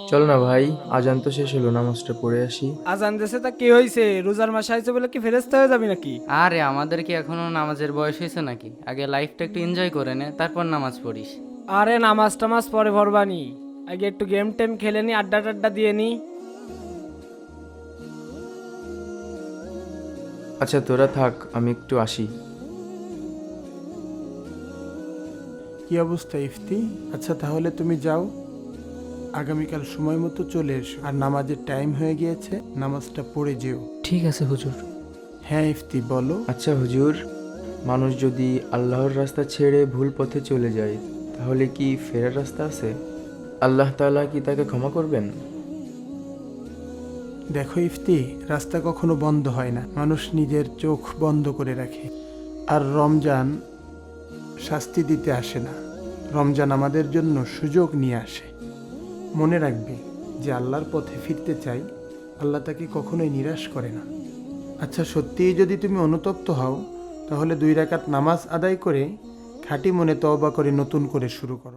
চল না ভাই, আজান তো শেষ হলো, নামাজটা পড়ে আসি। আজান দেশে তা কি হয়েছে? রোজার মাস আইছে বলে কি ফেরেশতা হয়ে যাবি নাকি? আরে আমাদের কি এখনো নামাজের বয়স হয়েছে নাকি? আগে লাইফটা একটু এনজয় করে নে, তারপর নামাজ পড়িস। আরে নামাজ টামাজ পরে পড়বানি, আগে একটু গেম টেম খেলে নি, আড্ডা টাড্ডা দিয়ে নি। আচ্ছা তোরা থাক, আমি একটু আসি। কি অবস্থা ইফতি? আচ্ছা তাহলে তুমি যাও, আগামীকাল সময় মতো চলে এসো। আর নামাজের টাইম হয়ে গিয়েছে, নামাজটা পড়ে যেও। ঠিক আছে হুজুর। হ্যাঁ ইফতি বলো। আচ্ছা হুজুর, মানুষ যদি আল্লাহর রাস্তা ছেড়ে ভুল পথে চলে যায়, তাহলে কি ফেরার রাস্তা আছে? আল্লাহ তাআলা কি তাকে ক্ষমা করবেন? দেখো ইফতি, রাস্তা কখনো বন্ধ হয় না, মানুষ নিজের চোখ বন্ধ করে রাখে। আর রমজান শাস্তি দিতে আসে না, রমজান আমাদের জন্য সুযোগ নিয়ে আসে। মনে রাখবে, যে আল্লাহর পথে ফিরতে চাই, আল্লাহ তাকে কখনোই নিরাশ করে না। আচ্ছা সত্যিই যদি তুমি অনুতপ্ত হও, তাহলে 2 রাকাত নামাজ আদায় করে খাঁটি মনে তওবা করে নতুন করে শুরু করো।